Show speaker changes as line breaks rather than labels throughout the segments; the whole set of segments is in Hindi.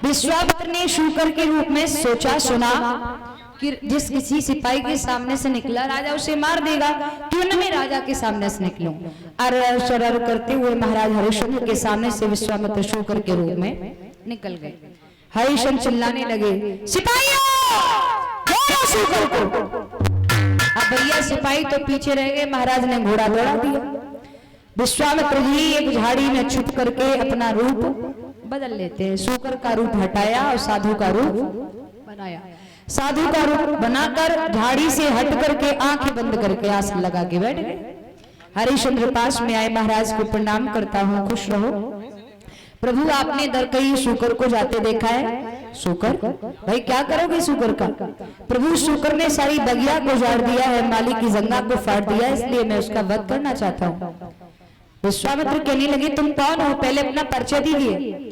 विश्वामित्र ने शूकर के रूप में सोचा सुना कि जिस किसी सिपाही के सामने से निकला राजा उसे मार देगा, क्यों न मैं राजा के सामने से निकलूं। शरर करते हुए महाराज हरिश्चंद्र के सामने से विश्वामित्र शूकर के रूप में निकल गए। हरिश्चंद्र चिल्लाने लगे, सिपाहियों छोड़ो शूकर को। अब भैया सिपाही तो पीछे रह गए, महाराज ने घोड़ा दौड़ा दिया। विश्वामित्र जी एक झाड़ी में छुप करके अपना रूप बदल लेते हैं। शूकर का रूप हटाया और साधु का रूप बनाया। साधु का रूप बनाकर झाड़ी से हट करके आंखें बंद करके आसन लगा के बैठ गए। हरिश्चंद्र पास में आए, महाराज को प्रणाम करता हूँ, खुश रहो। प्रभु आपने दर कहीं शूकर को जाते देखा है। शूकर भाई क्या करोगे शूकर का? प्रभु शूकर ने सारी बगिया को उजाड़ दिया है, माली की जंगा को फाड़ दिया, इसलिए मैं उसका वध करना चाहता हूँ। विश्वामित्र कहने लगे, तुम कौन हो, पहले अपना परिचय दीजिए।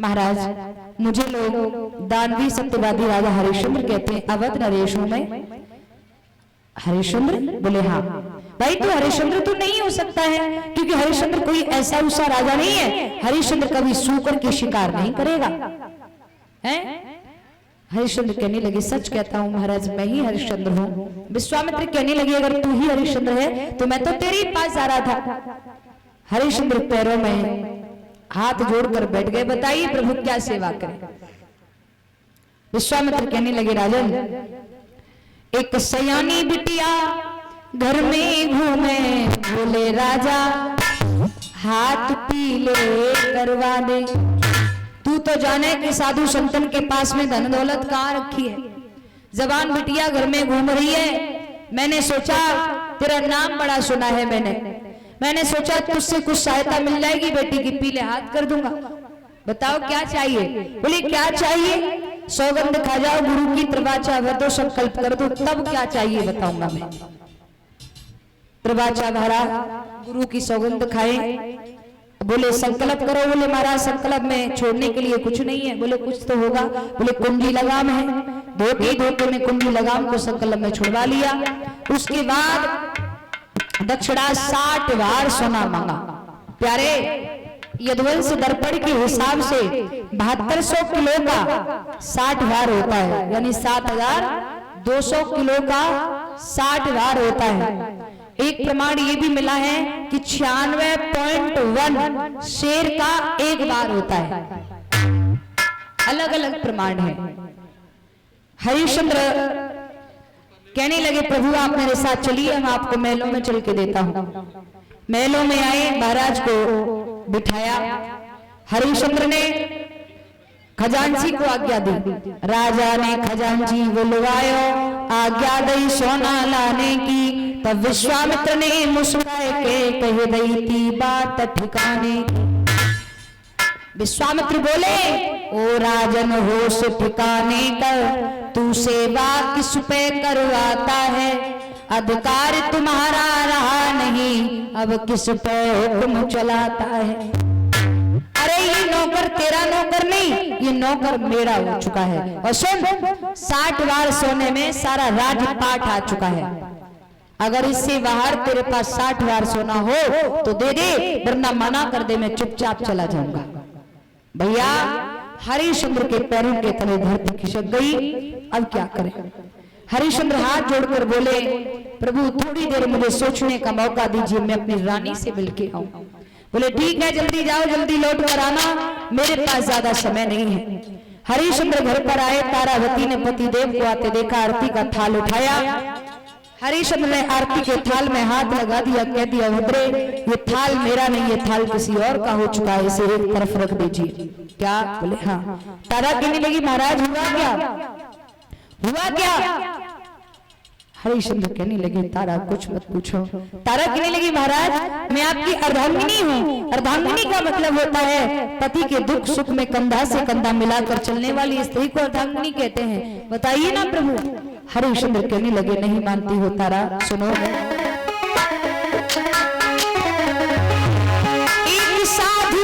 महाराज मुझे लोग दानवी सत्यवादी राजा हरिश्चंद्र कहते हैं, अवध नरेश हूं मैं। हरिश्चंद्र बोले हाँ। भाई तो हरिश्चंद्र तो नहीं हो सकता है, क्योंकि हरिश्चंद्र कोई ऐसा उसा राजा नहीं है। हरिश्चंद्र कभी शूकर के शिकार नहीं करेगा हैं? हरिश्चंद्र कहने लगे, सच कहता हूँ महाराज, मैं ही हरिश्चंद्र हूँ। विश्वामित्र कहने लगे, अगर तू ही हरिश्चंद्र है तो मैं तो तेरे ही पास आ रहा था। हरिश्चंद्र पैरों में हाथ जोड़कर बैठ गए, बताइए प्रभु क्या सेवा करें। विश्वामित्र कहने लगे, राजन एक सयानी बिटिया घर में घूमे, बोले राजा हाथ पीले करवा दे। तू तो जाने कि साधु संतन के पास में धन दौलत कहाँ रखी है। जवान बिटिया घर में घूम रही है, मैंने सोचा तेरा नाम बड़ा सुना है, मैंने सोचा तुझसे कुछ सहायता मिल जाएगी, बेटी की पीले हाथ कर दूंगा। बताओ क्या चाहिए? बोले क्या चाहिए? सौगंध खा जाओ, गुरु की त्रिवाचा भर दो, संकल्प कर दो, तब क्या चाहिए बताऊंगा मैं। त्रिवाचा भरा, गुरु की सौगंध खाए। बोले संकल्प करो। बोले महाराज संकल्प में छोड़ने के लिए कुछ नहीं है। बोले कुछ तो होगा। बोले कुंडली लगाम है। धोखे में कुंडली लगाम को संकल्प में छुड़वा लिया। उसके बाद दक्षिणा 60 बार सोना मांगा। प्यारे यदुवंश दर्पण के हिसाब से 7200 किलो का 60 बार होता है, यानी 7200 किलो का 60 बार होता है। एक प्रमाण ये भी मिला है कि 96.1 शेर का एक बार होता है। अलग अलग प्रमाण है। हरिश्चंद्र कहने लगे, प्रभु आप मेरे साथ चलिए, हम आपको महलों में चल के देता हूं। महलों में आए, महाराज को बिठाया। हरिश्चंद्र ने खजांची को आज्ञा दी। राजा ने खजांची बुलवायो, आज्ञा दई सोना लाने की। तब विश्वामित्र ने मुस्कुराए के कह दई थी बात ठिकाने। विश्वामित्र बोले, ओ राजन होश ठिकाने कर, तू सेवा किस पे करवाता है, अधिकार तुम्हारा रहा नहीं, अब किस पे हुक्म चलाता है। अरे ये नौकर तेरा नौकर नहीं, ये नौकर मेरा हो चुका है। और सुन, 60 बार सोने में सारा राजपाट आ चुका है, अगर इससे बाहर तेरे पास 60 बार सोना हो तो दे दे, वरना मना कर दे, मैं चुपचाप चला जाऊंगा। भैया हरिश्चंद्र के पैरों के तले धरती खिसक गई, अब क्या करें। हरिश्चंद्र हाथ जोड़कर बोले, प्रभु थोड़ी देर मुझे सोचने का मौका दीजिए, मैं अपनी रानी से मिल के आऊं। बोले ठीक है, जल्दी जाओ, जल्दी लौट कर आना, मेरे पास ज्यादा समय नहीं है। हरिश्चंद्र घर पर आए, तारावती ने पतिदेव को आते देखा, आरती का थाल उठाया। हरिश्चंद्र ने आरती के थाल में हाथ लगा दिया, कह दिया, भद्रे ये थाल मेरा नहीं, ये थाल किसी और का हो चुका है, इसे एक तरफ रख दीजिए। क्या? बोले हाँ। तारा कहने लगी, महाराज हुआ क्या, हुआ क्या? हरिश्चंद्र कहने लगे, तारा कुछ मत पूछो। तारा कहने लगी, महाराज मैं आपकी अर्धांगिनी हूँ। अर्धांगिनी का मतलब होता है पति के दुख सुख में कंधा से कंधा मिलाकर चलने वाली स्त्री को अर्धांगिनी कहते हैं, बताइए ना प्रभु। हरिश्चंद्र कहने लगे, नहीं मानती हो तारा, सुनो। एक साधु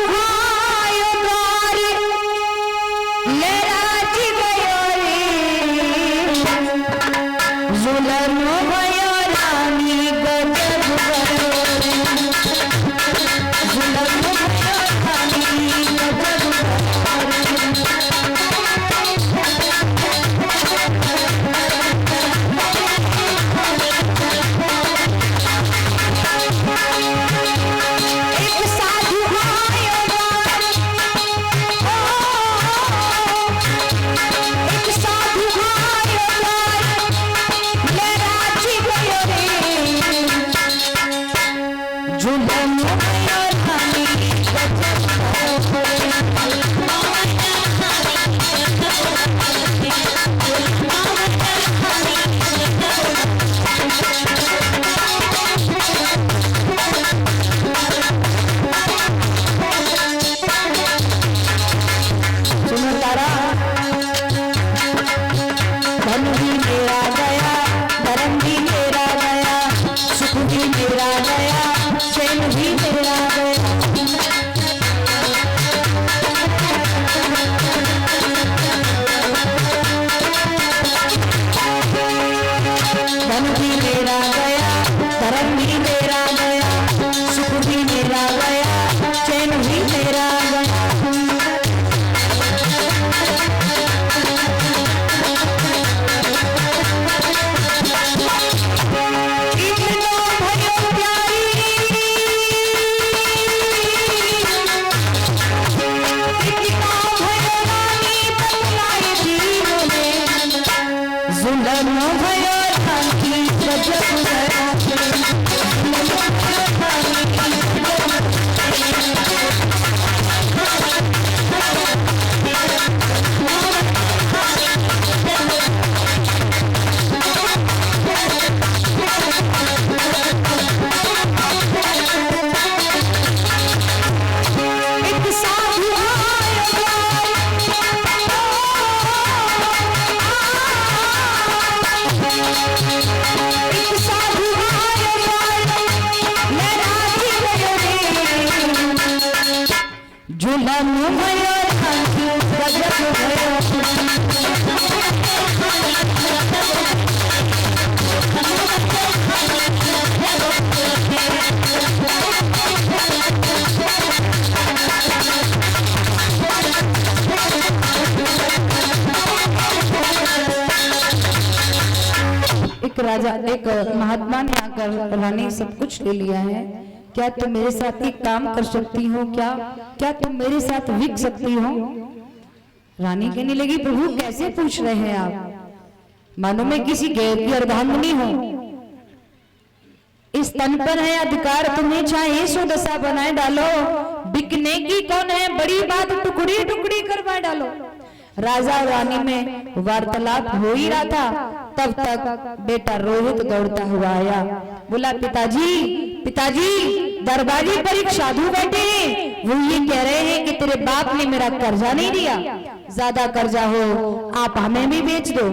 राजा एक महात्मा ने आकर, रानी सब कुछ ले लिया है, क्या तुम मेरे साथ एक काम कर सकती हो, क्या तुम मेरे साथ विक सकती हो? रानी कहने लगी, प्रभु कैसे पूछ रहे हैं आप, मानो मैं किसी गैर की अर्धांगिनी हूं। इस तन पर है अधिकार, तुम्हें चाहे सो दशा बनाए डालो, बिकने की कौन है बड़ी बात, टुकड़ी टुकड़ी करवा डालो। राजा रानी में वार्तालाप हो ही रहा था, तब तक बेटा रोहित दौड़ता हुआ आया, बोला पिताजी पिताजी दरवाजे पर एक साधु बैठे हैं, वो ये कह रहे हैं कि तेरे बाप ने मेरा कर्जा नहीं दिया, ज्यादा कर्जा हो आप हमें भी बेच दो,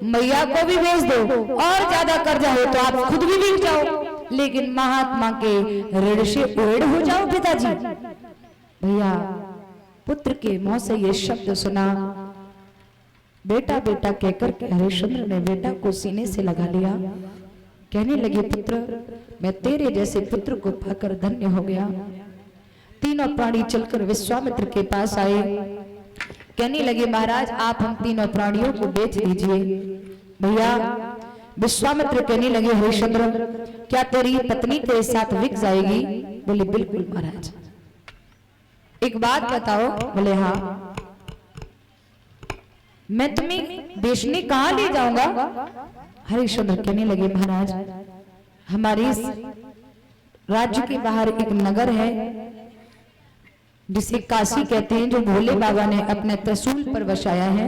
मैया को भी बेच दो, और ज्यादा कर्जा हो तो आप खुद भी बिक जाओ, लेकिन महात्मा के ऋण से उड़ हो जाओ पिताजी। भैया पुत्र के मुंह से ये शब्द सुना, बेटा बेटा कहकर के हरिश्चंद्र ने बेटा को सीने से लगा लिया। कहने लगे पुत्र, मैं तेरे जैसे पुत्र को पाकर धन्य हो गया। तीनों प्राणी चलकर विश्वामित्र के पास आए, कहने लगे महाराज आप हम तीनों प्राणियों को बेच दीजिए। भैया विश्वामित्र कहने लगे हरिश्चंद्र, क्या तेरी पत्नी तेरे साथ बिक जाएगी? बोले बिल्कुल महाराज। एक बात बताओ? बोले हाँ। मैं तुम्हें बेचने कहां ले जाऊंगा? हरिश्चंद्र कहने लगे महाराज हमारे इस राज्य के बाहर एक नगर है जिसे काशी कहते हैं, जो भोले बाबा ने अपने त्रिशूल पर बसाया है।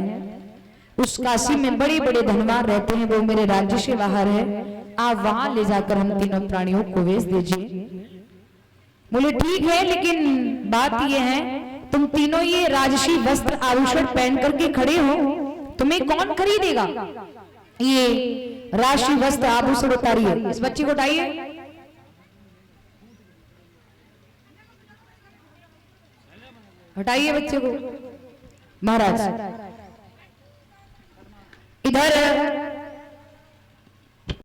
उस काशी में बड़े बड़े धनवान रहते हैं, वो मेरे राज्य से बाहर है, आप वहां ले जाकर हम तीनों प्राणियों को बेच दीजिए। बोले ठीक है, लेकिन बात ये है तुम तीनों ये राजसी वस्त्र आभूषण पहन करके खड़े हो, तुम्हें कौन खरीदेगा? ये राशि वस्त्र आभूषण उतारिए, इस बच्चे को उठाइए। हटाइए बच्चे को। महाराज इधर